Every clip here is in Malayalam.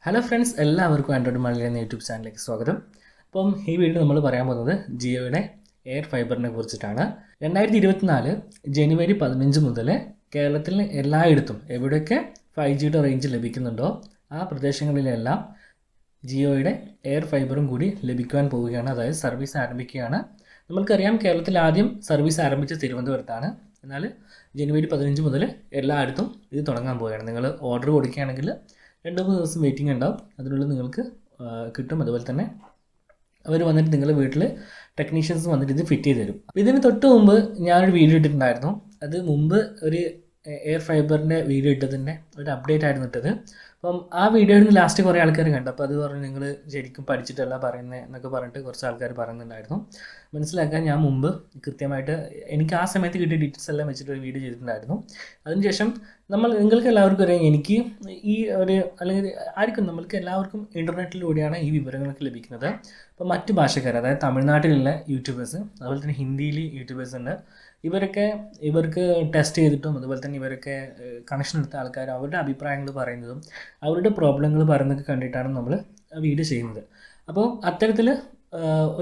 ഹലോ ഫ്രണ്ട്സ്, എല്ലാവർക്കും ആൻഡ്രോയിഡ് മലയാളി എന്ന യൂട്യൂബ് ചാനലിലേക്ക് സ്വാഗതം. അപ്പം ഈ വീഡിയോ നമ്മൾ പറയാൻ പോകുന്നത് ജിയോയുടെ എയർ ഫൈബറിനെ കുറിച്ചിട്ടാണ്. 2024 ജനുവരി 15 മുതൽ കേരളത്തിൽ എല്ലായിടത്തും എവിടെയൊക്കെ 5Gയുടെ റേഞ്ച് ലഭിക്കുന്നുണ്ടോ ആ പ്രദേശങ്ങളിലെല്ലാം ജിയോയുടെ എയർ ഫൈബറും കൂടി ലഭിക്കുവാൻ പോവുകയാണ്. അതായത് സർവീസ് ആരംഭിക്കുകയാണ്. നമ്മൾക്കറിയാം, കേരളത്തിൽ ആദ്യം സർവീസ് ആരംഭിച്ച തിരുവനന്തപുരത്താണ്. എന്നാൽ ജനുവരി 15 മുതൽ എല്ലായിടത്തും ഇത് തുടങ്ങാൻ പോവുകയാണ്. നിങ്ങൾ ഓർഡർ കൊടുക്കുകയാണെങ്കിൽ 2-3 ദിവസം വെയിറ്റിംഗ് ഉണ്ടാവും. അതിനുള്ളിൽ നിങ്ങൾക്ക് കിട്ടും. അതുപോലെ തന്നെ അവർ വന്നിട്ട് നിങ്ങളുടെ വീട്ടിൽ ടെക്നീഷ്യൻസ് വന്നിട്ട് ഇത് ഫിറ്റ് ചെയ്ത് തരും. അപ്പോൾ ഇതിന് തൊട്ട് മുമ്പ് ഞാനൊരു വീഡിയോ ഇട്ടിട്ടുണ്ടായിരുന്നു. അത് മുമ്പ് ഒരു എയർ ഫൈബറിൻ്റെ വീഡിയോ ഇട്ടതിൻ്റെ ഒരു അപ്ഡേറ്റ് ആയിരുന്നു ഇട്ടത്. അപ്പം ആ വീഡിയോയിൽ ലാസ്റ്റ് കുറേ ആൾക്കാർ കണ്ടു. അപ്പോൾ അത് പറഞ്ഞ് നിങ്ങൾ ശരിക്കും പഠിച്ചിട്ടല്ല പറയുന്നത് എന്നൊക്കെ പറഞ്ഞിട്ട് കുറച്ച് ആൾക്കാർ പറയുന്നുണ്ടായിരുന്നു. മനസ്സിലാക്കാൻ ഞാൻ മുമ്പ് കൃത്യമായിട്ട് എനിക്ക് ആ സമയത്ത് കിട്ടിയ ഡീറ്റെയിൽസ് എല്ലാം വെച്ചിട്ട് ഒരു വീഡിയോ ചെയ്തിട്ടുണ്ടായിരുന്നു. അതിനുശേഷം നിങ്ങൾക്ക് എല്ലാവർക്കും അറിയാം, എനിക്ക് ഈ ഒരു അല്ലെങ്കിൽ ആർക്കും നമ്മൾക്ക് എല്ലാവർക്കും ഇൻ്റർനെറ്റിലൂടെയാണ് ഈ വിവരങ്ങളൊക്കെ ലഭിക്കുന്നത്. അപ്പോൾ മറ്റു ഭാഷക്കാർ, അതായത് തമിഴ്നാട്ടിലുള്ള യൂട്യൂബേഴ്സ്, അതുപോലെ തന്നെ ഹിന്ദിയിൽ യൂട്യൂബേഴ്സ് ഉണ്ട്. ഇവർക്ക് ടെസ്റ്റ് ചെയ്തിട്ടും അതുപോലെ തന്നെ ഇവരൊക്കെ കണക്ഷൻ എടുത്ത ആൾക്കാർ അവരുടെ അഭിപ്രായങ്ങൾ പറയുന്നതും അവരുടെ പ്രോബ്ലങ്ങൾ പറയുന്നതൊക്കെ കണ്ടിട്ടാണ് നമ്മൾ വീഡിയോ ചെയ്യുന്നത്. അപ്പോൾ അത്തരത്തിൽ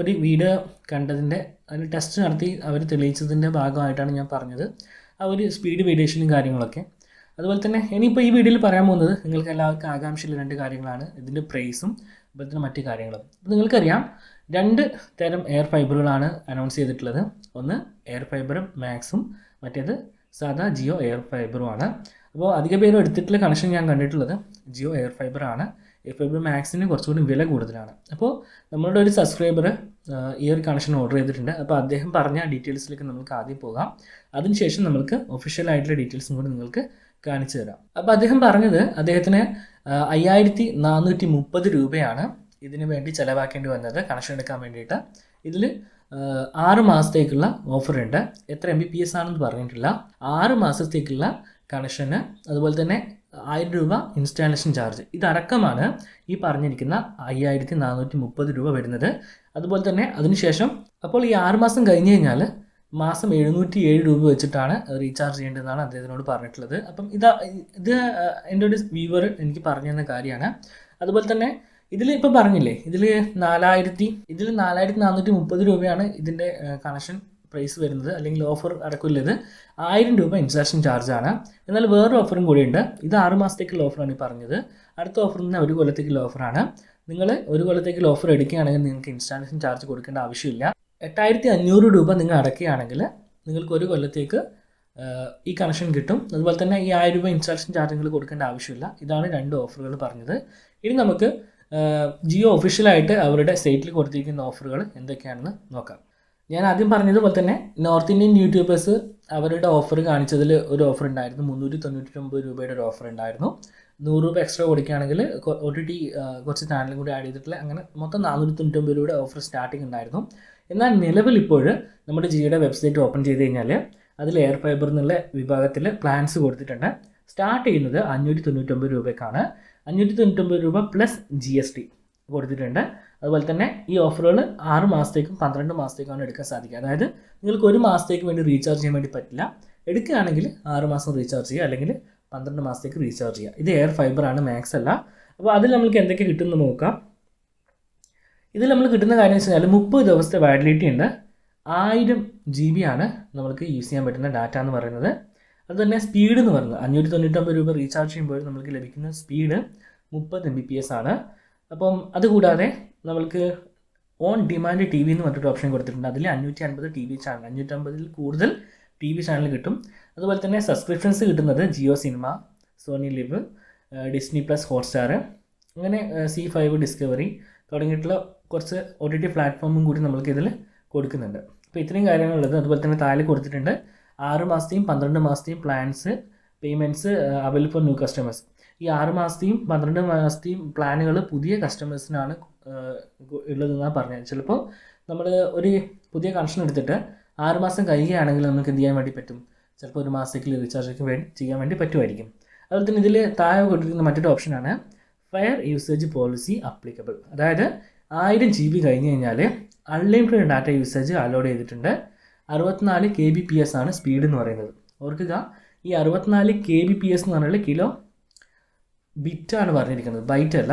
ഒരു വീഡിയോ കണ്ടതിൻ്റെ അതിന് ടെസ്റ്റ് നടത്തി അവർ തെളിയിച്ചതിൻ്റെ ഭാഗമായിട്ടാണ് ഞാൻ പറഞ്ഞത് ആ ഒരു സ്പീഡ് വേരിയേഷനും കാര്യങ്ങളൊക്കെ. അതുപോലെ തന്നെ ഇനിയിപ്പോൾ ഈ വീഡിയോയിൽ പറയാൻ പോകുന്നത് നിങ്ങൾക്ക് എല്ലാവർക്കും ആകാംക്ഷയുള്ള 2 കാര്യങ്ങളാണ്. ഇതിൻ്റെ പ്രൈസും അതുപോലെ തന്നെ മറ്റു കാര്യങ്ങളും. അപ്പോൾ നിങ്ങൾക്കറിയാം, 2 തരം എയർ ഫൈബറുകളാണ് അനൗൺസ് ചെയ്തിട്ടുള്ളത്. ഒന്ന് എയർ ഫൈബർ മാക്സും മറ്റേത് സാധാ ജിയോ എയർ ഫൈബറുമാണ്. അപ്പോൾ അധിക പേരും എടുത്തിട്ടുള്ള കണക്ഷൻ ഞാൻ കണ്ടിട്ടുള്ളത് ജിയോ എയർ ഫൈബറാണ്. എയർ ഫൈബർ മാക്സിന് കുറച്ചുകൂടി വില കൂടുതലാണ്. അപ്പോൾ നമ്മളുടെ ഒരു സബ്സ്ക്രൈബർ ഈ ഒരു കണക്ഷൻ ഓർഡർ ചെയ്തിട്ടുണ്ട്. അപ്പോൾ അദ്ദേഹം പറഞ്ഞ ഡീറ്റെയിൽസിലേക്ക് നമുക്ക് ആദ്യം പോകാം. അതിനുശേഷം നമുക്ക് ഒഫീഷ്യലായിട്ടുള്ള ഡീറ്റെയിൽസും കൂടി നിങ്ങൾക്ക് കാണിച്ചു തരാം. അപ്പോൾ അദ്ദേഹം പറഞ്ഞത് അദ്ദേഹത്തിന് 5430 രൂപയാണ് ഇതിനു വേണ്ടി ചിലവാക്കേണ്ടി വന്നത് കണക്ഷൻ എടുക്കാൻ വേണ്ടിയിട്ട്. ഇതിൽ 6 മാസത്തേക്കുള്ള ഓഫറുണ്ട്. എത്ര Mbps ആണെന്ന് പറഞ്ഞിട്ടില്ല. 6 മാസത്തേക്കുള്ള കണക്ഷന്, അതുപോലെ തന്നെ 1000 രൂപ ഇൻസ്റ്റാളേഷൻ ചാർജ്, ഇതടക്കമാണ് ഈ പറഞ്ഞിരിക്കുന്ന 5430 രൂപ വരുന്നത്. അതുപോലെ തന്നെ അതിനുശേഷം അപ്പോൾ ഈ 6 മാസം കഴിഞ്ഞ് കഴിഞ്ഞാൽ മാസം 707 രൂപ വെച്ചിട്ടാണ് റീചാർജ് ചെയ്യേണ്ടതെന്നാണ് അദ്ദേഹത്തിനോട് പറഞ്ഞിട്ടുള്ളത്. അപ്പം ഇത് എൻ്റെ ഒരു വ്യൂവർ എനിക്ക് പറഞ്ഞു തന്ന കാര്യമാണ്. അതുപോലെ തന്നെ ഇതിൽ ഇപ്പോൾ പറഞ്ഞില്ലേ, ഇതിൽ 4430 രൂപയാണ് ഇതിൻ്റെ കണക്ഷൻ പ്രൈസ് വരുന്നത്, അല്ലെങ്കിൽ ഓഫർ അടക്കമില്ലത് 1000 രൂപ ഇൻസ്റ്റാളേഷൻ ചാർജാണ്. എന്നാൽ വേറൊരു ഓഫറും കൂടിയുണ്ട്. ഇത് 6 മാസത്തേക്കുള്ള ഓഫറാണ് ഈ പറഞ്ഞത്. അടുത്ത ഓഫർ നിന്ന് 1 കൊല്ലത്തേക്കുള്ള ഓഫറാണ്. നിങ്ങൾ 1 കൊല്ലത്തേക്കുള്ള ഓഫർ എടുക്കുകയാണെങ്കിൽ നിങ്ങൾക്ക് ഇൻസ്റ്റാളേഷൻ ചാർജ് കൊടുക്കേണ്ട ആവശ്യമില്ല. 8500 രൂപ നിങ്ങൾ അടയ്ക്കുകയാണെങ്കിൽ നിങ്ങൾക്ക് 1 കൊല്ലത്തേക്ക് ഈ കണക്ഷൻ കിട്ടും. അതുപോലെ തന്നെ ഈ 1000 രൂപ ഇൻസ്റ്റാളേഷൻ ചാർജ് നിങ്ങൾ കൊടുക്കേണ്ട ആവശ്യമില്ല. ഇതാണ് 2 ഓഫറുകൾ പറഞ്ഞത്. ഇനി നമുക്ക് ജിയോ ഒഫീഷ്യലായിട്ട് അവരുടെ സൈറ്റിൽ കൊടുത്തിരിക്കുന്ന ഓഫറുകൾ എന്തൊക്കെയാണെന്ന് നോക്കാം. ഞാൻ ആദ്യം പറഞ്ഞതുപോലെ തന്നെ നോർത്ത് ഇന്ത്യൻ യൂട്യൂബേഴ്സ് അവരുടെ ഓഫർ കാണിച്ചതിൽ ഒരു ഓഫർ ഉണ്ടായിരുന്നു. 399 രൂപയുടെ ഒരു ഓഫർ ഉണ്ടായിരുന്നു. 100 രൂപ എക്സ്ട്രാ കൊടുക്കുകയാണെങ്കിൽ OTT കുറച്ച് ചാനലും കൂടി ആഡ് ചെയ്തിട്ടുള്ള അങ്ങനെ മൊത്തം 499 രൂപയുടെ ഓഫർ സ്റ്റാർട്ടിങ് ഉണ്ടായിരുന്നു. എന്നാൽ നിലവിൽ ഇപ്പോൾ നമ്മുടെ ജിയോയുടെ വെബ്സൈറ്റ് ഓപ്പൺ ചെയ്ത് കഴിഞ്ഞാൽ അതിൽ എയർ ഫൈബർ എന്നുള്ള വിഭാഗത്തിൽ പ്ലാൻസ് കൊടുത്തിട്ടുണ്ട്. സ്റ്റാർട്ട് ചെയ്യുന്നത് 599 രൂപയ്ക്കാണ്. 599 രൂപ പ്ലസ് GST കൊടുത്തിട്ടുണ്ട്. അതുപോലെ തന്നെ ഈ ഓഫറുകൾ 6 മാസത്തേക്കും 12 മാസത്തേക്കാണ് എടുക്കാൻ സാധിക്കുക. അതായത് നിങ്ങൾക്ക് 1 മാസത്തേക്ക് വേണ്ടി റീചാർജ് ചെയ്യാൻ വേണ്ടി പറ്റില്ല. എടുക്കുകയാണെങ്കിൽ 6 മാസം റീചാർജ് ചെയ്യുക, അല്ലെങ്കിൽ 12 മാസത്തേക്ക് റീചാർജ് ചെയ്യുക. ഇത് എയർ ഫൈബറാണ്, മാക്സ് അല്ല. അപ്പോൾ അതിൽ നമുക്ക് എന്തൊക്കെ കിട്ടുമെന്ന് നോക്കാം. ഇതിൽ നമ്മൾ കിട്ടുന്ന കാര്യം വെച്ച് കഴിഞ്ഞാൽ 30 ദിവസത്തെ വാലിഡിറ്റി ഉണ്ട്. 1000 GB ആണ് നമുക്ക് യൂസ് ചെയ്യാൻ പറ്റുന്ന ഡാറ്റ എന്ന് പറയുന്നത്. അതുതന്നെ സ്പീഡ് എന്ന് പറയുന്നത് 599 രൂപ റീചാർജ് ചെയ്യുമ്പോൾ നമുക്ക് ലഭിക്കുന്ന സ്പീഡ് 30 Mbps ആണ്. അപ്പം അതുകൂടാതെ നമ്മൾക്ക് ഓൺ ഡിമാൻഡ് TV എന്ന് പറഞ്ഞിട്ട് ഓപ്ഷൻ കൊടുത്തിട്ടുണ്ട്. അതിൽ 550 TV ചാനൽ, 550 കൂടുതൽ TV ചാനൽ കിട്ടും. അതുപോലെ തന്നെ സബ്സ്ക്രിപ്ഷൻസ് കിട്ടുന്നത് Jio cinema, Sony LIV, Disney plus, Hotstar, അങ്ങനെ C5 ഡിസ്കവറി തുടങ്ങിയിട്ടുള്ള കുറച്ച് OTT പ്ലാറ്റ്ഫോമും കൂടി നമ്മൾക്ക് ഇതിൽ കൊടുക്കുന്നുണ്ട്. അപ്പോൾ ഇത്രയും കാര്യങ്ങളുള്ളത്. അതുപോലെ തന്നെ താഴെ കൊടുത്തിട്ടുണ്ട് 6 മാസത്തെയും 12 മാസത്തെയും plans payments available for new customers. ഈ 6 മാസത്തെയും 12 മാസത്തെയും പ്ലാനുകൾ പുതിയ കസ്റ്റമേഴ്സിനാണ് ഉള്ളതെന്നാണ് പറഞ്ഞത്. ചിലപ്പോൾ നമ്മൾ ഒരു പുതിയ കണക്ഷൻ എടുത്തിട്ട് 6 മാസം കഴിയുകയാണെങ്കിൽ നമുക്ക് എന്ത് ചെയ്യാൻ വേണ്ടി പറ്റും, ചിലപ്പോൾ 1 മാസത്തേക്ക് റീചാർജ് ചെയ്യാൻ വേണ്ടി പറ്റുമായിരിക്കും. അതുപോലെ തന്നെ ഇതിൽ താഴെ കൊടുത്തിരിക്കുന്ന മറ്റൊരു ഓപ്ഷനാണ് ഫെയർ യൂസേജ് പോളിസി അപ്ലിക്കബിൾ. അതായത് 1000 GB കഴിഞ്ഞ് കഴിഞ്ഞാൽ അൺലിമിറ്റഡ് ഡാറ്റ യൂസേജ് അലോഡ് ചെയ്തിട്ടുണ്ട്. 64 kbps ആണ് സ്പീഡ് എന്ന് പറയുന്നത്. ഓർക്കുക, ഈ 64 kbps എന്ന് പറഞ്ഞാൽ ബിറ്റാണ് പറഞ്ഞിരിക്കുന്നത്, ബൈറ്റ് അല്ല.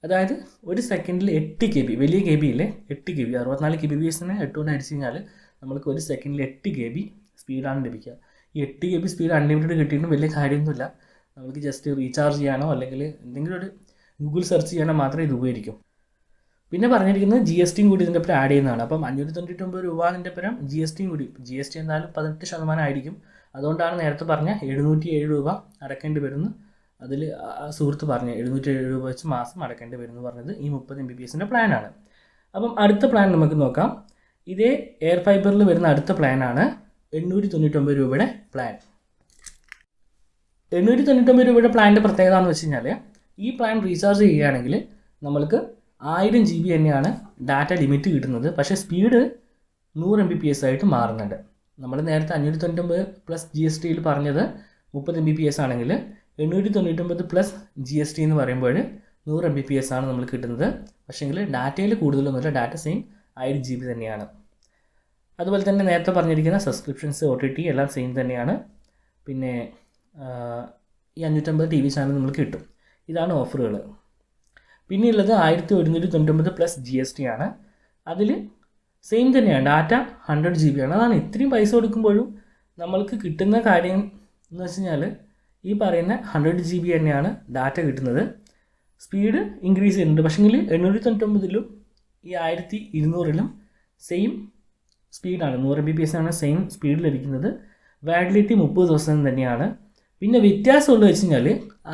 അതായത് ഒരു സെക്കൻഡിൽ 8 KB, വലിയ KB ഇല്ലേ, 8 KB, 64 KBPSനെ 8 കൊണ്ട് അടിച്ചു കഴിഞ്ഞാൽ നമ്മൾക്ക് ഒരു സെക്കൻഡിൽ 8 KB സ്പീഡാണ് ലഭിക്കുക. ഈ 8 KB സ്പീഡ് അൺലിമിറ്റഡ് കിട്ടിയിട്ടും വലിയ കാര്യമൊന്നുമില്ല. നമുക്ക് ജസ്റ്റ് റീചാർജ് ചെയ്യാനോ അല്ലെങ്കിൽ എന്തെങ്കിലും ഒരു ഗൂഗിൾ സെർച്ച് ചെയ്യാനോ മാത്രമേ ഇത് ഉപകരിക്കും. പിന്നെ പറഞ്ഞിരിക്കുന്നത് GST കൂടി ഇതിൻ്റെ ഒപ്പം ആഡ് ചെയ്യുന്നതാണ്. അപ്പം 599 രൂപ അതിൻ്റെ ഒപ്പം GST കൂടി, GST എന്തായാലും 18% ആയിരിക്കും. അതുകൊണ്ടാണ് നേരത്തെ പറഞ്ഞ 707 രൂപ അടക്കേണ്ടി വരുന്നു. അതിൽ സുഹൃത്ത് പറഞ്ഞ 707 രൂപ വെച്ച് മാസം അടക്കേണ്ടി വരുമെന്ന് പറഞ്ഞത് ഈ 30 MBPSൻ്റെ പ്ലാനാണ്. അപ്പം അടുത്ത പ്ലാൻ നമുക്ക് നോക്കാം. ഇതേ എയർ ഫൈബറിൽ വരുന്ന അടുത്ത പ്ലാനാണ് 899 രൂപയുടെ പ്ലാൻ. 899 രൂപയുടെ പ്ലാനിൻ്റെ പ്രത്യേകത എന്ന് വെച്ച് കഴിഞ്ഞാൽ ഈ പ്ലാൻ റീചാർജ് ചെയ്യുകയാണെങ്കിൽ നമ്മൾക്ക് 1000 GB തന്നെയാണ് ഡാറ്റ ലിമിറ്റ് കിട്ടുന്നത്. പക്ഷേ സ്പീഡ് 100 MBPS ആയിട്ട് മാറുന്നുണ്ട്. നമ്മൾ നേരത്തെ 599 പ്ലസ് GSTയിൽ പറഞ്ഞത് 30 MBPS ആണെങ്കിൽ 899 പ്ലസ് GST എന്ന് പറയുമ്പോൾ 100 MBPS ആണ് നമ്മൾ കിട്ടുന്നത്. പക്ഷേങ്കിൽ ഡാറ്റയിൽ കൂടുതലൊന്നുമില്ല, ഡാറ്റ സെയിം 1000 GB തന്നെയാണ്. അതുപോലെ തന്നെ നേരത്തെ പറഞ്ഞിരിക്കുന്ന സബ്സ്ക്രിപ്ഷൻസ്, OTT എല്ലാം സെയിം തന്നെയാണ്. പിന്നെ ഈ 550 TV ചാനൽ നമ്മൾ കിട്ടും. ഇതാണ് ഓഫറുകൾ. പിന്നെയുള്ളത് 1199 പ്ലസ് GST ആണ്. അതിൽ സെയിം തന്നെയാണ്, ഡാറ്റ 100 GB ആണ്. അതാണ് ഇത്രയും പൈസ കൊടുക്കുമ്പോഴും നമ്മൾക്ക് കിട്ടുന്ന കാര്യം എന്ന് വെച്ച് കഴിഞ്ഞാൽ ഈ പറയുന്ന 100 GB തന്നെയാണ് ഡാറ്റ കിട്ടുന്നത്. സ്പീഡ് ഇൻക്രീസ് ചെയ്യുന്നുണ്ട്. പക്ഷേങ്കിൽ 899 ഈ 1200 സെയിം സ്പീഡാണ്, 100 MBPS ആണ് സെയിം സ്പീഡ് ലഭിക്കുന്നത്. വാലിഡിറ്റി 30 ദിവസം തന്നെയാണ്. പിന്നെ വ്യത്യാസമുള്ളത് വെച്ച് കഴിഞ്ഞാൽ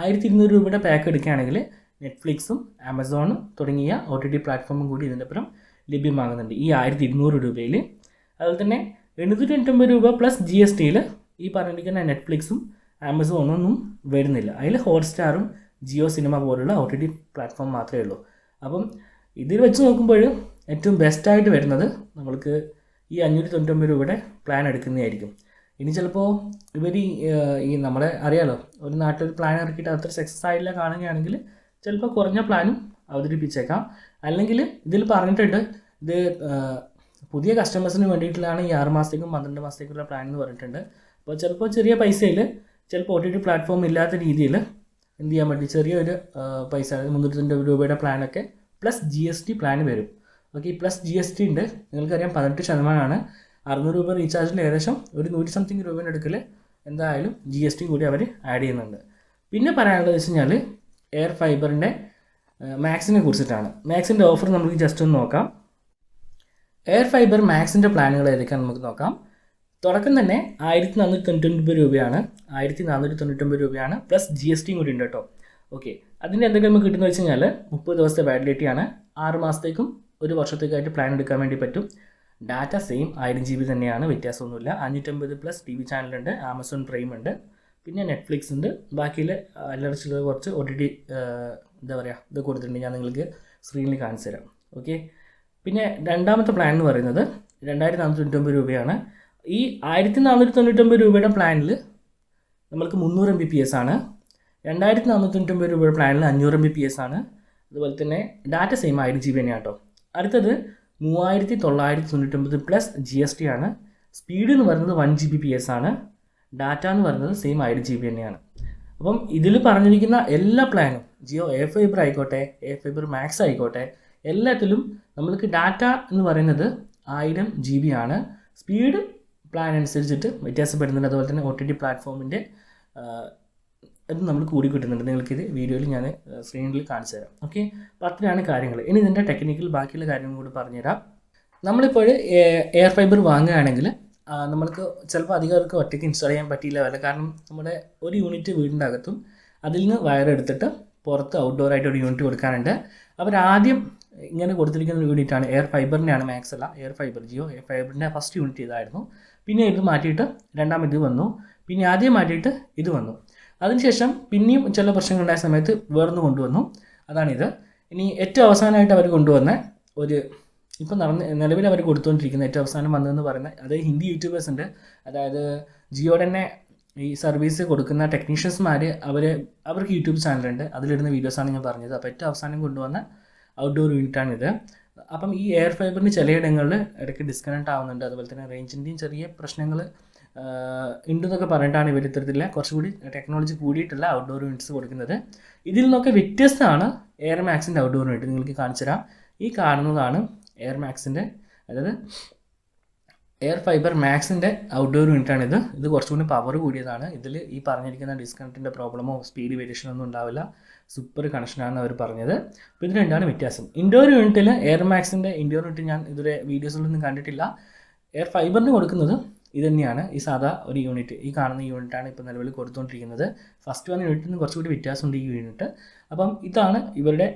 1200 രൂപയുടെ പാക്ക് എടുക്കുകയാണെങ്കിൽ നെറ്റ്ഫ്ലിക്സും ആമസോണും തുടങ്ങിയ OTT പ്ലാറ്റ്ഫോമും കൂടി ഇതിൻ്റെ ഒപ്പം ലഭ്യമാകുന്നുണ്ട് ഈ 1200 രൂപയിൽ. അതുപോലെ തന്നെ 899 രൂപ പ്ലസ് GSTയിൽ ഈ പറഞ്ഞിരിക്കുന്ന നെറ്റ്ഫ്ലിക്സും ആമസോണൊന്നും വരുന്നില്ല. അതിൽ ഹോട്ട്സ്റ്റാറും ജിയോ സിനിമ പോലുള്ള OTT പ്ലാറ്റ്ഫോം മാത്രമേ ഉള്ളൂ. അപ്പം ഇതിൽ വെച്ച് നോക്കുമ്പോൾ ഏറ്റവും ബെസ്റ്റായിട്ട് വരുന്നത് നമ്മൾക്ക് ഈ 599 രൂപയുടെ പ്ലാൻ എടുക്കുന്നതായിരിക്കും. ഇനി ചിലപ്പോൾ ഇവർ ഈ നമ്മളെ അറിയാലോ, ഒരു നാട്ടിൽ പ്ലാൻ ഇറക്കിയിട്ട് അത്ര സക്സസ് ആയില്ല കാണുകയാണെങ്കിൽ ചിലപ്പോൾ കുറഞ്ഞ പ്ലാനും അവതരിപ്പിച്ചേക്കാം. അല്ലെങ്കിൽ ഇതിൽ പറഞ്ഞിട്ടുണ്ട് ഇത് പുതിയ കസ്റ്റമേഴ്സിന് വേണ്ടിയിട്ടുള്ളതാണ് ഈ 6 മാസത്തേക്കും 12 മാസത്തേക്കുള്ള പ്ലാൻ എന്ന് പറഞ്ഞിട്ടുണ്ട്. അപ്പോൾ ചിലപ്പോൾ ചെറിയ പൈസയിൽ ചിലപ്പോൾ OTT പ്ലാറ്റ്ഫോം ഇല്ലാത്ത രീതിയിൽ എന്ത് ചെയ്യാൻ വേണ്ടി ചെറിയൊരു പൈസ 390 രൂപയുടെ പ്ലാനൊക്കെ പ്ലസ് GST പ്ലാൻ വരും. ഓക്കെ, ഈ പ്ലസ് GST ഉണ്ട്, നിങ്ങൾക്കറിയാം 18% 600 രൂപ റീചാർജിൽ ഏകദേശം ഒരു 100 സംതിങ് രൂപേൻ്റെ അടുക്കൽ എന്തായാലും GST കൂടി അവർ ആഡ് ചെയ്യുന്നുണ്ട്. പിന്നെ പറയാനുള്ളത് വെച്ച് കഴിഞ്ഞാൽ എയർ ഫൈബറിൻ്റെ മാക്സിനെ കുറിച്ചിട്ടാണ്. മാക്സിൻ്റെ ഓഫർ നമുക്ക് ജസ്റ്റ് ഒന്ന് നോക്കാം. എയർ ഫൈബർ മാക്സിൻ്റെ പ്ലാനുകൾ ഏതൊക്കെയാണ് നമുക്ക് നോക്കാം. തുടക്കം തന്നെ 1499 രൂപയാണ്, 1499 രൂപയാണ് പ്ലസ് GST കൂടി ഉണ്ട് കേട്ടോ. ഓക്കെ, അതിൻ്റെ എന്തൊക്കെ നമുക്ക് കിട്ടുന്നത് വെച്ച് കഴിഞ്ഞാൽ 30 ദിവസത്തെ വാലിഡിറ്റിയാണ്, 6 മാസത്തേക്കും 1 വർഷത്തേക്കായിട്ട് പ്ലാൻ എടുക്കാൻ വേണ്ടി പറ്റും. ഡാറ്റ സെയിം 1000 GB തന്നെയാണ്, വ്യത്യാസമൊന്നുമില്ല. 550 പ്ലസ് TV ചാനലുണ്ട്, ആമസോൺ പ്രൈം ഉണ്ട്, പിന്നെ നെറ്റ്ഫ്ലിക്സ് ഉണ്ട്. ബാക്കിയിൽ അല്ലറ ചില്ലറ കുറച്ച് OTT എന്താ പറയുക ഇത് കൊടുത്തിട്ടുണ്ട്, ഞാൻ നിങ്ങൾക്ക് സ്ക്രീനിൽ കാണിച്ചു തരാം. ഓക്കെ, പിന്നെ രണ്ടാമത്തെ പ്ലാൻ എന്ന് പറയുന്നത് 2499 രൂപയാണ്. ഈ 1499 രൂപയുടെ പ്ലാനിൽ നമ്മൾക്ക് 300 MBPS ആണ്. 2499 രൂപയുടെ പ്ലാനിൽ 500 MBPS ആണ്. അതുപോലെ തന്നെ ഡാറ്റ സെയിം 1000 GB തന്നെയാണ് കേട്ടോ. അടുത്തത് 3999 പ്ലസ് GST ആണ്. സ്പീഡ് എന്ന് പറയുന്നത് 1 GBPS ആണ്. ഡാറ്റ എന്ന് പറയുന്നത് സെയിം 1000 GB തന്നെയാണ്. അപ്പം ഇതിൽ പറഞ്ഞിരിക്കുന്ന എല്ലാ പ്ലാനും ജിയോ എയർ ഫൈബർ ആയിക്കോട്ടെ, എയർ ഫൈബർ മാക്സ് ആയിക്കോട്ടെ, എല്ലാത്തിലും നമ്മൾക്ക് ഡാറ്റ എന്ന് പറയുന്നത് 1000 GB ആണ്. സ്പീഡ് പ്ലാൻ അനുസരിച്ചിട്ട് വ്യത്യാസപ്പെടുന്നുണ്ട്. അതുപോലെ തന്നെ OTT പ്ലാറ്റ്ഫോമിൻ്റെ അത് നമ്മൾ കൂടി കിട്ടുന്നുണ്ട്. നിങ്ങൾക്കിത് വീഡിയോയിൽ ഞാൻ സ്ക്രീനിൽ കാണിച്ചു തരാം. ഓക്കെ, അപ്പോൾ അത്രയാണ് കാര്യങ്ങൾ. ഇനി ഇതിൻ്റെ ടെക്നിക്കൽ ബാക്കിയുള്ള കാര്യങ്ങൾ കൂടി പറഞ്ഞുതരാം. നമ്മളിപ്പോൾ എയർ ഫൈബർ വാങ്ങുകയാണെങ്കിൽ നമ്മൾക്ക് ചിലപ്പോൾ അധികർക്ക് ഒറ്റയ്ക്ക് ഇൻസ്റ്റാൾ ചെയ്യാൻ പറ്റിയില്ല വല്ല, കാരണം നമ്മുടെ ഒരു യൂണിറ്റ് വീടിൻ്റെ അകത്തും അതിൽ നിന്ന് വയർ എടുത്തിട്ട് പുറത്ത് ഔട്ട്ഡോറായിട്ട് ഒരു യൂണിറ്റ് കൊടുക്കാനുണ്ട്. അവരാദ്യം ഇങ്ങനെ കൊടുത്തിരിക്കുന്ന ഒരു യൂണിറ്റാണ് എയർ ഫൈബറിൻ്റെയാണ്, മാക്സ് അല്ല, എയർ ഫൈബർ ജിയോ എയർ ഫൈബറിൻ്റെ ഫസ്റ്റ് യൂണിറ്റ് ഇതായിരുന്നു. പിന്നെ ഇത് മാറ്റിയിട്ട് രണ്ടാമത് വന്നു, പിന്നെ ആദ്യം മാറ്റിയിട്ട് ഇത് വന്നു. അതിനുശേഷം പിന്നെയും ചില പ്രശ്നങ്ങളുണ്ടായ സമയത്ത് വേർന്ന് കൊണ്ടുവന്നു. അതാണിത്. ഇനി ഏറ്റവും അവസാനമായിട്ട് അവർ കൊണ്ടുവന്ന ഒരു ഇപ്പം നിലവിൽ അവർ കൊടുത്തുകൊണ്ടിരിക്കുന്ന ഏറ്റവും അവസാനം വന്നതെന്ന് പറയുന്നത്, അത് ഹിന്ദി യൂട്യൂബേഴ്സ് ഉണ്ട്, അതായത് ജിയോയുടെ തന്നെ ഈ സർവീസ് കൊടുക്കുന്ന ടെക്നീഷ്യൻസ്മാർ അവർക്ക് യൂട്യൂബ് ചാനലുണ്ട്, അതിലിടുന്ന വീഡിയോസാണ് ഞാൻ പറഞ്ഞത്. അപ്പോൾ ഏറ്റവും അവസാനം കൊണ്ടുവന്ന ഔട്ട്ഡോർ യൂണിറ്റാണിത്. അപ്പം ഈ എയർ ഫൈബറിന് ചിലയിടങ്ങളിൽ ഇടയ്ക്ക് ഡിസ്കണക്ട് ആവുന്നുണ്ട്, അതുപോലെ തന്നെ റേഞ്ചിൻ്റെയും ചെറിയ പ്രശ്നങ്ങൾ ഉണ്ടെന്നൊക്കെ പറഞ്ഞിട്ടാണ് ഇവർ ഇത്തരത്തിലുള്ള കുറച്ചുകൂടി ടെക്നോളജി കൂടിയിട്ടുള്ള ഔട്ട്ഡോർ യൂണിറ്റ്സ് കൊടുക്കുന്നത്. ഇതിൽ നിന്നൊക്കെ വ്യത്യസ്തമാണ് എയർ മാക്സിൻ്റെ ഔട്ട്ഡോർ യൂണിറ്റ്. നിങ്ങൾക്ക് കാണിച്ചു തരാം. ഈ കാണുന്നതാണ് എയർ മാക്സിൻ്റെ, അതായത് എയർ ഫൈബർ മാക്സിൻ്റെ ഔട്ട്ഡോർ യൂണിറ്റാണിത്. ഇത് കുറച്ചുകൂടി പവർ കൂടിയതാണ്. ഇതിൽ ഈ പറഞ്ഞിരിക്കുന്ന ഡിസ്കണക്റ്റിൻ്റെ പ്രോബ്ലമോ സ്പീഡ് വേരിയേഷനോ ഒന്നും ഉണ്ടാവില്ല. സൂപ്പർ കണക്ഷനാണെന്ന് അവർ പറഞ്ഞത്. അപ്പോൾ ഇത് രണ്ടാണ് വ്യത്യാസം. ഇൻഡോർ യൂണിറ്റിൽ എയർ മാക്സിൻ്റെ ഇൻഡോർ യൂണിറ്റ് ഞാൻ ഇതുവരെ വീഡിയോസിലൊന്നും കണ്ടിട്ടില്ല. എയർ ഫൈബറിന് കൊടുക്കുന്നത് ഇത് തന്നെയാണ്. ഈ സാധാ ഒരു യൂണിറ്റ്, ഈ കാണുന്ന യൂണിറ്റാണ് ഇപ്പോൾ നിലവിൽ കൊടുത്തുകൊണ്ടിരിക്കുന്നത്. ഫസ്റ്റ് വന്ന യൂണിറ്റിൽ നിന്ന് കുറച്ചുകൂടി വ്യത്യാസമുണ്ട് ഈ യൂണിറ്റ്. അപ്പം ഇതാണ് ഇവരുടെ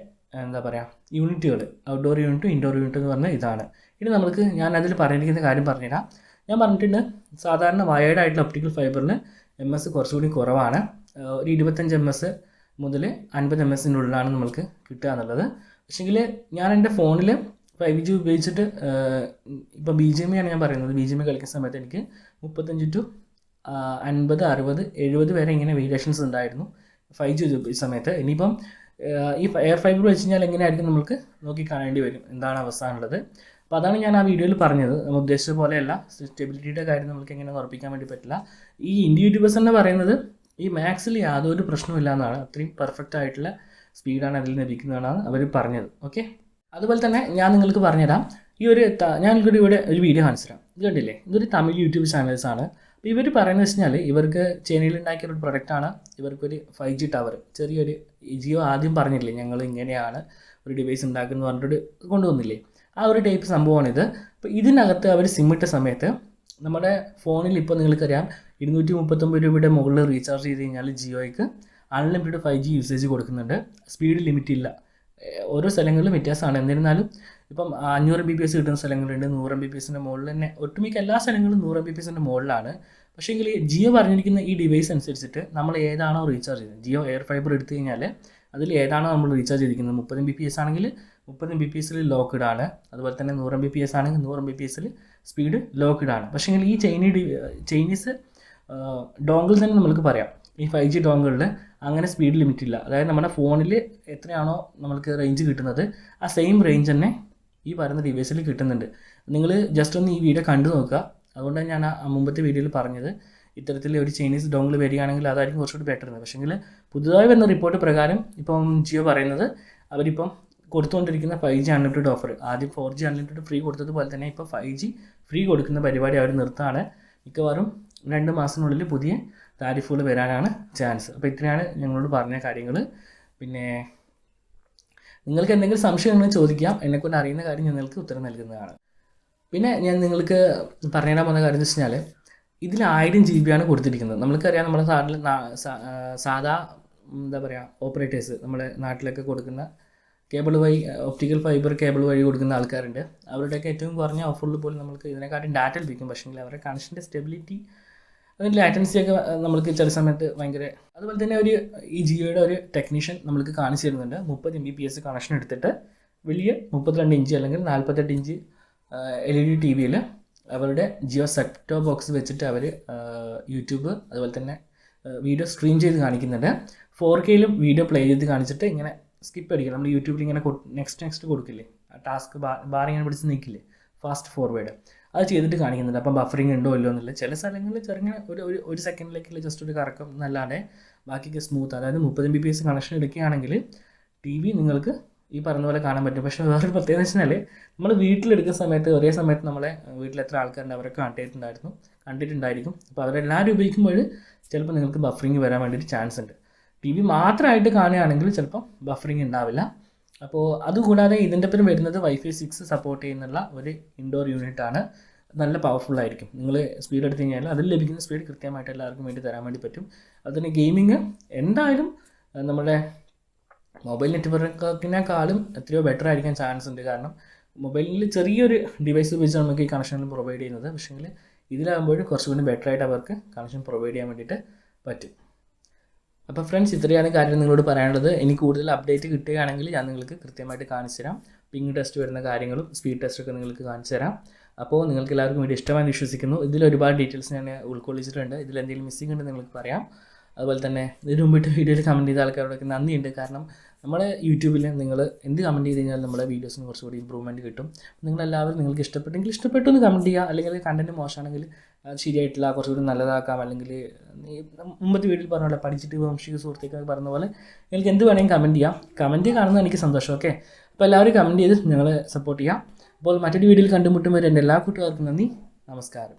എന്താ പറയുക യൂണിറ്റുകൾ, ഔട്ട്ഡോർ യൂണിറ്റും ഇൻഡോർ യൂണിറ്റും എന്ന് പറഞ്ഞാൽ ഇതാണ്. ഇനി നമുക്ക് ഞാൻ അതിൽ പറഞ്ഞിരിക്കുന്ന കാര്യം പറഞ്ഞുതരാം. ഞാൻ പറഞ്ഞിട്ടുണ്ട് സാധാരണ വയേർഡ് ആയിട്ടുള്ള ഒപ്റ്റിക്കൽ ഫൈബറിന് MS കുറച്ചുകൂടി കുറവാണ്. ഒരു 25 MS മുതൽ 50 MS ഉള്ളിലാണ് നമ്മൾക്ക് കിട്ടുക എന്നുള്ളത്. പക്ഷേങ്കിൽ ഞാൻ എൻ്റെ ഫോണിൽ 5G ഉപയോഗിച്ചിട്ട് ഇപ്പോൾ BGMI ആണ് ഞാൻ പറയുന്നത്. BGMI കളിക്കുന്ന സമയത്ത് എനിക്ക് 35 to 50, 60, 70 വരെ ഇങ്ങനെ വേരിയേഷൻസ് ഉണ്ടായിരുന്നു 5G ഉപയോഗിച്ച സമയത്ത്. ഇനിയിപ്പം ഈ എയർ ഫൈബർ വെച്ച് കഴിഞ്ഞാൽ എങ്ങനെയായിരിക്കും നമുക്ക് നോക്കി കാണേണ്ടി വരും, എന്താണ് അവസ്ഥ ഉള്ളത്. അപ്പോൾ അതാണ് ഞാൻ ആ വീഡിയോയിൽ പറഞ്ഞത്. നമ്മൾ ഉദ്ദേശിച്ച പോലെയല്ല, സ്റ്റെബിലിറ്റിയുടെ കാര്യം നമുക്ക് എങ്ങനെ ഉറപ്പിക്കാൻ വേണ്ടി പറ്റില്ല. ഈ ഇന്ത്യ യൂട്യൂബേഴ്സ് തന്നെ പറയുന്നത് ഈ മാക്സിൽ യാതൊരു പ്രശ്നമില്ല എന്നാണ്. അത്രയും പെർഫെക്റ്റ് ആയിട്ടുള്ള സ്പീഡാണ് അതിൽ ലഭിക്കുന്നതാണ് അവർ പറഞ്ഞത്. ഓക്കെ, അതുപോലെ തന്നെ ഞാൻ നിങ്ങൾക്ക് പറഞ്ഞുതരാം. ഈ ഒരു ഞാൻ നിങ്ങൾക്ക് ഇവിടെ ഒരു വീഡിയോ കാണിച്ചു തരാം. ഇത് കണ്ടില്ലേ, ഇതൊരു തമിഴ് യൂട്യൂബ് ചാനൽസാണ്. അപ്പോൾ ഇവർ പറയുന്നത് വെച്ച് കഴിഞ്ഞാൽ ഇവർക്ക് ചൈനയിൽ ഉണ്ടാക്കിയ ഒരു പ്രൊഡക്റ്റാണ്. ഇവർക്കൊരു 5G ടവർ, ചെറിയൊരു ജിയോ ആദ്യം പറഞ്ഞില്ലേ ഞങ്ങൾ ഇങ്ങനെയാണ് ഒരു ഡിവൈസ് ഉണ്ടാക്കുന്നത് പറഞ്ഞിട്ട് കൊണ്ടുവന്നില്ലേ, ആ ഒരു ടൈപ്പ് സംഭവമാണിത്. അപ്പോൾ ഇതിനകത്ത് അവർ സിം ഇട്ട സമയത്ത് നമ്മുടെ ഫോണിൽ ഇപ്പോൾ നിങ്ങൾക്കറിയാം 239 രൂപയുടെ മുകളിൽ റീചാർജ് ചെയ്ത് കഴിഞ്ഞാൽ ജിയോയ്ക്ക് അൺലിമിറ്റഡ് 5G യൂസേജ് കൊടുക്കുന്നുണ്ട്. സ്പീഡ് ലിമിറ്റ് ഇല്ല. ഓരോ സ്ഥലങ്ങളിലും വ്യത്യാസമാണ്. എന്നിരുന്നാലും ഇപ്പം 500 Mbps കിട്ടുന്ന സ്ഥലങ്ങളുണ്ട്, 100 Mbpsൻ്റെ മുകളിൽ തന്നെ. ഒട്ടുമിക്ക എല്ലാ സ്ഥലങ്ങളിലും 100 Mbpsൻ്റെ മുകളിലാണ്. പക്ഷേ എങ്കിൽ ജിയോ പറഞ്ഞിരിക്കുന്ന ഈ ഡിവൈസ് അനുസരിച്ചിട്ട് നമ്മൾ ഏതാണോ റീചാർജ് ചെയ്യുന്നത്, ജിയോ എയർ ഫൈബർ എടുത്തു കഴിഞ്ഞാൽ അതിൽ ഏതാണോ നമ്മൾ റീചാർജ് ചെയ്തിരിക്കുന്നത്, 30 Mbps ആണെങ്കിൽ 30 Mbpsൽ ലോക്ക്ഡ് ആണ്. അതുപോലെ തന്നെ 100 Mbps ആണെങ്കിൽ 100 Mbpsൽ സ്പീഡ് ലോക്ക്ഡ് ആണ്. പക്ഷേ എങ്കിൽ ഈ ചൈനീസ് ഡോങ്കിൾ തന്നെ നമുക്ക് പറയാം, ഈ 5G ഡോങ്കിളിൽ അങ്ങനെ സ്പീഡ് ലിമിറ്റ് ഇല്ല. അതായത് നമ്മുടെ ഫോണിൽ എത്രയാണോ നമ്മൾക്ക് റേഞ്ച് കിട്ടുന്നത് ആ സെയിം റേഞ്ച് തന്നെ ഈ പറയുന്ന ഡിവൈസിൽ കിട്ടുന്നുണ്ട്. നിങ്ങൾ ജസ്റ്റ് ഒന്ന് ഈ വീഡിയോ കണ്ടു നോക്കുക. അതുകൊണ്ടാണ് ഞാൻ ആ മുമ്പത്തെ വീഡിയോയിൽ പറഞ്ഞത് ഇത്തരത്തിൽ ഒരു ചൈനീസ് ഡോങ്കിൾ വരികയാണെങ്കിൽ അതായിരിക്കും കുറച്ചുകൂടി ബെറ്റർ എന്ന്. പക്ഷേങ്കിൽ പുതുതായി വന്ന റിപ്പോർട്ട് പ്രകാരം ഇപ്പം ജിയോ പറയുന്നത് അവരിപ്പം കൊടുത്തുകൊണ്ടിരിക്കുന്ന 5G അൺലിമിറ്റഡ് ഓഫർ, ആദ്യം 4G അൺലിമിറ്റഡ് ഫ്രീ കൊടുത്തതുപോലെ തന്നെ ഇപ്പോൾ 5G ഫ്രീ കൊടുക്കുന്ന പരിപാടി അവർ നിർത്താണ്. മിക്കവാറും 2 മാസത്തിനുള്ളിൽ പുതിയ താരിഫുകൾ വരാനാണ് ചാൻസ്. അപ്പോൾ ഇത്രയാണ് ഞങ്ങളോട് പറഞ്ഞ കാര്യങ്ങൾ. പിന്നെ നിങ്ങൾക്ക് എന്തെങ്കിലും സംശയം ഉണ്ടെങ്കിൽ ചോദിക്കാം. എന്നെക്കൊണ്ട് അറിയുന്ന കാര്യം നിങ്ങൾക്ക് ഉത്തരം നൽകുന്നതാണ്. പിന്നെ ഞാൻ നിങ്ങൾക്ക് പറഞ്ഞുതരാൻ പോകുന്ന കാര്യം എന്ന് വെച്ച് കഴിഞ്ഞാൽ ഇതിൽ 1000 GB ആണ് കൊടുത്തിരിക്കുന്നത്. നമ്മൾക്കറിയാം നമ്മുടെ നാട്ടിൽ സാധാ എന്താ പറയുക ഓപ്പറേറ്റേഴ്സ് നമ്മുടെ നാട്ടിലൊക്കെ കൊടുക്കുന്ന കേബിൾ വഴി ഒപ്റ്റിക്കൽ ഫൈബർ കേബിൾ വഴി കൊടുക്കുന്ന ആൾക്കാരുണ്ട്. അവരുടെയൊക്കെ ഏറ്റവും കുറഞ്ഞ ഓഫറിൽ പോലും നമുക്ക് ഇതിനെക്കാട്ടും ഡാറ്റ ലഭിക്കും. പക്ഷേ അവരുടെ കണക്ഷൻ്റെ സ്റ്റെബിലിറ്റി അതിൻ്റെ ലാറ്റൻസിയൊക്കെ നമ്മൾക്ക് ചില സമയത്ത് ഭയങ്കര. അതുപോലെ തന്നെ ഈ ജിയോയുടെ ഒരു ടെക്നീഷ്യൻ നമ്മൾക്ക് കാണിച്ചു തരുന്നുണ്ട്. 30 Mbps കണക്ഷൻ എടുത്തിട്ട് വലിയ 32 ഇഞ്ച് അല്ലെങ്കിൽ 48 ഇഞ്ച് LED TVയിൽ അവരുടെ ജിയോ സെറ്റ് ടോപ്പ് ബോക്സ് വെച്ചിട്ട് അവർ യൂട്യൂബ് അതുപോലെ തന്നെ വീഡിയോ സ്ട്രീം ചെയ്ത് കാണിക്കുന്നുണ്ട്. 4Kയിലും വീഡിയോ പ്ലേ ചെയ്ത് കാണിച്ചിട്ട് ഇങ്ങനെ സ്കിപ്പ് അടിക്കുക. നമ്മൾ യൂട്യൂബിൽ ഇങ്ങനെ നെക്സ്റ്റ് കൊടുക്കില്ലേ, ടാസ്ക് ബാർ ഇങ്ങനെ പിടിച്ച് നിൽക്കില്ലേ, ഫാസ്റ്റ് ഫോർവേഡ്, അത് ചെയ്തിട്ട് കാണിക്കുന്നുണ്ട്. അപ്പം ബഫറിങ് ഉണ്ടോ ഇല്ലോ എന്നില്ല. ചില സ്ഥലങ്ങളിൽ ചെറുങ്ങനെ ഒരു സെക്കൻഡിലേക്കുള്ള ജസ്റ്റ് ഒരു കറക്കം എന്നല്ലാതെ ബാക്കിയൊക്കെ സ്മൂത്ത്. അതായത് 30 Mbps കണക്ഷൻ എടുക്കുകയാണെങ്കിൽ TV നിങ്ങൾക്ക് ഈ പറഞ്ഞ പോലെ കാണാൻ പറ്റും. പക്ഷേ വേറൊരു പ്രത്യേകത വെച്ചാൽ നമ്മൾ വീട്ടിലെടുക്കുന്ന സമയത്ത് ഒരേ സമയത്ത് നമ്മളെ വീട്ടിൽ എത്ര ആൾക്കാരുണ്ട് അവരൊക്കെ കണ്ടിട്ടുണ്ടായിരിക്കും. അപ്പോൾ അവരെല്ലാവരും ഉപയോഗിക്കുമ്പോൾ ചിലപ്പോൾ നിങ്ങൾക്ക് ബഫറിങ് വരാൻ വേണ്ടിയിട്ട് ചാൻസ് ഉണ്ട്. TV മാത്രമായിട്ട് കാണുകയാണെങ്കിൽ ചിലപ്പോൾ ബഫറിങ് ഉണ്ടാവില്ല. അപ്പോൾ അതുകൂടാതെ ഇതിൻ്റെ ഒപ്പം വരുന്നത് Wi-Fi 6 സപ്പോർട്ട് ചെയ്യുന്നുള്ള ഒരു ഇൻഡോർ യൂണിറ്റാണ്. നല്ല പവർഫുള്ളായിരിക്കും. നിങ്ങൾ സ്പീഡ് എടുത്തു കഴിഞ്ഞാൽ അതിൽ ലഭിക്കുന്ന സ്പീഡ് കൃത്യമായിട്ട് എല്ലാവർക്കും വേണ്ടി തരാൻ വേണ്ടി പറ്റും. അതിന് ഗെയിമിങ് എന്തായാലും നമ്മുടെ മൊബൈൽ നെറ്റ്വർക്കിനേക്കാളും എത്രയോ ബെറ്റർ ആയിരിക്കാൻ ചാൻസ് ഉണ്ട്. കാരണം മൊബൈലിൽ ചെറിയൊരു ഡിവൈസ് ഉപയോഗിച്ച് നമുക്ക് ഈ കണക്ഷൻ പ്രൊവൈഡ് ചെയ്യുന്നത്. പക്ഷേങ്കിൽ ഇതിലാകുമ്പോൾ കുറച്ചുകൂടി ബെറ്റർ ആയിട്ട് അവർക്ക് കണക്ഷൻ പ്രൊവൈഡ് ചെയ്യാൻ വേണ്ടിയിട്ട് പറ്റും. അപ്പോൾ ഫ്രണ്ട്സ്, ഇത്രയാണ് കാര്യം നിങ്ങളോട് പറയാനുള്ളത്. എനിക്ക് കൂടുതൽ അപ്ഡേറ്റ് കിട്ടുകയാണെങ്കിൽ ഞാൻ നിങ്ങൾക്ക് കൃത്യമായിട്ട് കാണിച്ചു തരാം. പിങ് ടെസ്റ്റ് വരുന്ന കാര്യങ്ങളും സ്പീഡ് ടെസ്റ്റൊക്കെ നിങ്ങൾക്ക് കാണിച്ചു തരാം. അപ്പോൾ നിങ്ങൾക്ക് എല്ലാവർക്കും വീഡിയോ ഇഷ്ടമാണെന്ന് വിശ്വസിക്കുന്നു. ഇതിൽ ഒരുപാട് ഡീറ്റെയിൽസ് ഞാൻ ഉൾക്കൊള്ളിച്ചിട്ടുണ്ട്. ഇതിലെന്തെങ്കിലും മിസ്സിംഗ് ഉണ്ടെന്ന് നിങ്ങൾക്ക് പറയാം. അതുപോലെ തന്നെ ഇതിന് മുമ്പിട്ട് വീഡിയോയിൽ കമൻറ്റ് ചെയ്ത ആൾക്കാരോടൊക്കെ നന്ദിയുണ്ട്. കാരണം നമ്മുടെ യൂട്യൂബിൽ നിങ്ങൾ എന്ത് കമൻറ്റ് ചെയ്ത് കഴിഞ്ഞാൽ നമ്മുടെ വീഡിയോസിന് കുറച്ചുകൂടി ഇമ്പ്രൂവ്മെൻറ്റ് കിട്ടും. നിങ്ങളെല്ലാവരും നിങ്ങൾക്ക് ഇഷ്ടപ്പെട്ടെങ്കിൽ ഇഷ്ടപ്പെട്ടു എന്ന് കമൻറ്റ് ചെയ്യുക. അല്ലെങ്കിൽ കണ്ടൻറ്റ് മോശമാണെങ്കിൽ അത് ശരിയായിട്ടില്ല, കുറച്ചുകൂടി നല്ലതാക്കാം, അല്ലെങ്കിൽ മുമ്പത്തെ വീഡിയോയിൽ പറഞ്ഞ പോലെ പഠിച്ചിട്ട് വംശിക സുഹൃത്തുക്കൾ പറഞ്ഞ പോലെ നിങ്ങൾക്ക് എന്ത് വേണമെങ്കിൽ കമൻറ്റ് ചെയ്യാം. കമൻറ്റ് കാണുന്നത് എനിക്ക് സന്തോഷം. ഓക്കെ, അപ്പോൾ എല്ലാവരും കമൻറ്റ് ചെയ്ത് ഞങ്ങളെ സപ്പോർട്ട് ചെയ്യാം. അപ്പോൾ മറ്റൊരു വീഡിയോയിൽ കണ്ടുമുട്ടുമ്പോൾ എൻ്റെ എല്ലാ കൂട്ടുകാർക്കും നന്ദി, നമസ്കാരം.